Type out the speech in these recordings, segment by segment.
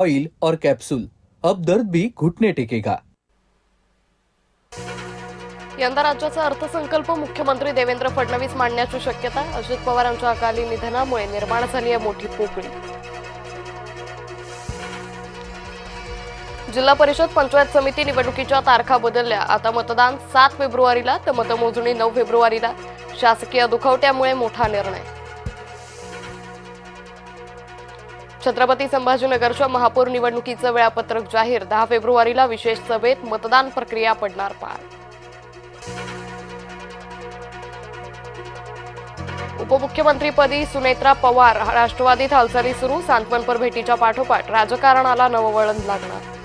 Oil और capsule, अब दर्द भी घुटने टेकेगा। यंदा राज्याचा अर्थसंकल्प मुख्यमंत्री देवेंद्र फडणवीस मांडण्याची शक्यता. अजित पवारांच्या अकाली निधनामुळे निर्माण झाली आहे मोठी पोकळी. जिल्हा परिषद पंचायत समिती निवडणुकीच्या तारखा बदलल्या. आता मतदान 7 फेब्रुवारीला तर मतमोजणी 9 फेब्रुवारीला. शासकीय दुखवट्यामुळे मोठा निर्णय. छत्रपती संभाजीनगरच्या महापौर निवडणुकीचं वेळापत्रक जाहीर. 10 फेब्रुवारीला विशेष सभेत मतदान प्रक्रिया पडणार पार. उपमुख्यमंत्रीपदी सुनेत्रा पवार. राष्ट्रवादीत हालचाली सुरू. सांत्वनपर भेटीच्या पाठोपाठ राजकारणाला नवं वळण लागणार.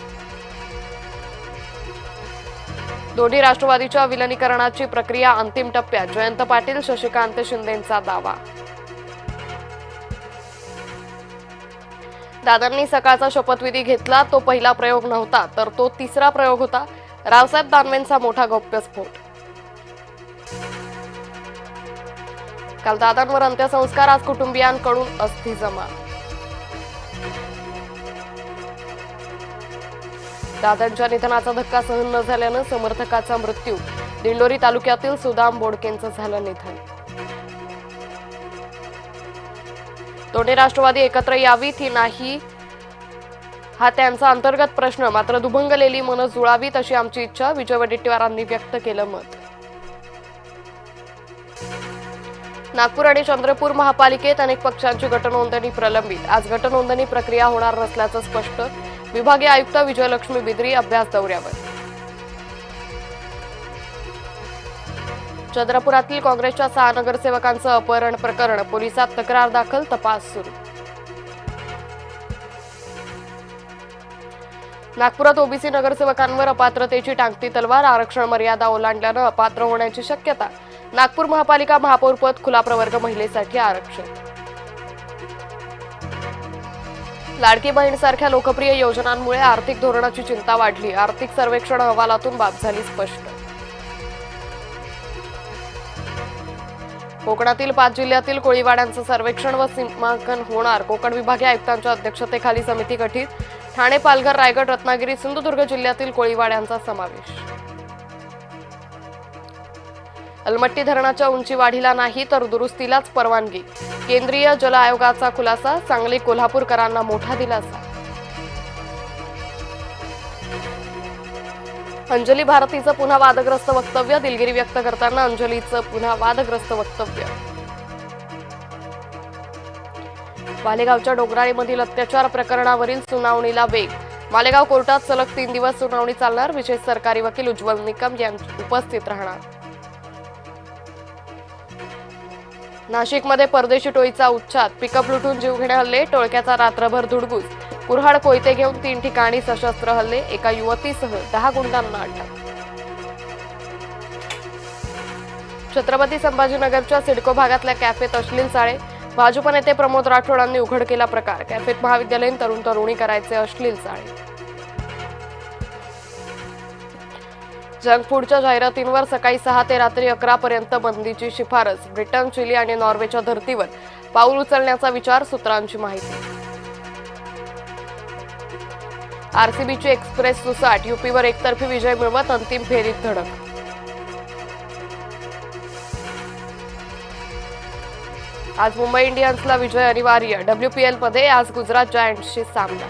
दोन्ही राष्ट्रवादीच्या विलिनीकरणाची प्रक्रिया अंतिम टप्प्यात. जयंत पाटील शशिकांत शिंदेंचा दावा. दादांनी सकाळचा शपथविधी घेतला. तो पहिला प्रयोग नव्हता तर तो तिसरा प्रयोग होता. रावसाहेब दानवेंचा मोठा गौप्यस्फोट. काल दादांवर अंत्यसंस्कार. आज कुटुंबियांकडून अस्थी जमा. दादांच्या निधनाचा धक्का सहन न झाल्यानं समर्थकाचा मृत्यू. दिंडोरी तालुक्यातील सुदाम बोडकेंचं झालं निधन. दोन्ही राष्ट्रवादी एकत्र यावी की नाही हा त्यांचा अंतर्गत प्रश्न. मात्र दुभंगलेली मनं जुळावीत अशी आमची इच्छा. विजय वडेट्टीवारांनी व्यक्त केलं मत. नागपूर आणि चंद्रपूर महापालिकेत अनेक पक्षांची गटनोंदणी प्रलंबित. आज गटनोंदणी प्रक्रिया होणार नसल्याचं स्पष्ट. विभागीय आयुक्त विजयलक्ष्मी बिद्री अभ्यास दौऱ्यावर. चंद्रपुरातील काँग्रेसच्या 6 नगरसेवकांचं अपहरण प्रकरण. पोलिसात तक्रार दाखल. तपास सुरू. नागपुरात ओबीसी नगरसेवकांवर अपात्रतेची टांगती तलवार. आरक्षण मर्यादा ओलांडल्यानं अपात्र होण्याची शक्यता. नागपूर महापालिका महापौरपद खुला प्रवर्ग महिलेसाठी आरक्षण. लाडकी बहीणसारख्या लोकप्रिय योजनांमुळे आर्थिक धोरणाची चिंता वाढली. आर्थिक सर्वेक्षण अहवालातून बाब झाली स्पष्ट. कोकणातील 5 जिल्ह्यातील कोळीवाड्यांचं सर्वेक्षण व सीमांकन होणार. कोकण विभागीय आयुक्तांच्या अध्यक्षतेखाली समिती गठीत. ठाणे, पालघर, रायगड, रत्नागिरी, सिंधुदुर्ग जिल्ह्यातील कोळीवाड्यांचा समावेश. अलमट्टी धरणाच्या उंची वाढीला नाही तर दुरुस्तीलाच परवानगी. केंद्रीय जल आयोगाचा खुलासा. सांगली कोल्हापूरकरांना मोठा दिलासा. अंजली भारतीचं पुन्हा वादग्रस्त वक्तव्य. दिलगिरी व्यक्त करताना अंजलीचं पुन्हा वादग्रस्त वक्तव्य. मालेगावच्या डोंगराळीमधील अत्याचार प्रकरणावरील सुनावणीला वेग. मालेगाव कोर्टात सलग 3 दिवस सुनावणी चालणार. विशेष सरकारी वकील उज्ज्वल निकम यांची उपस्थित राहणार. नाशिकमध्ये परदेशी टोळीचा उच्छाद. पिकअप लुटून जीवघेणे हल्ले. टोळक्याचा रात्रभर धुडगूस. कुऱ्हाड कोयते घेऊन 3 ठिकाणी सशस्त्र हल्ले. एका युवतीसह 10 गुंडांना अटक. छत्रपती संभाजीनगरच्या सिडको भागातल्या कॅफेत अश्लील चाळे. भाजप नेते प्रमोद राठोडांनी उघड केला प्रकार. कॅफेत महाविद्यालयीन तरुण तरुणी करायचे अश्लील चाळे. जंक फूडच्या जाहिरातींवर सकाळी 6 ते रात्री 11 पर्यंत बंदीची शिफारस. ब्रिटन, चिली आणि नॉर्वेच्या धर्तीवर पाऊल उचलण्याचा विचार. सूत्रांची माहिती. आरसीबीची एक्सप्रेस सुसाट. युपीवर एकतर्फी विजय मिळवत अंतिम फेरीत धडक. आज मुंबई इंडियन्सला विजय अनिवार्य. WPL मध्ये आज गुजरात जायंट्सशी सामना.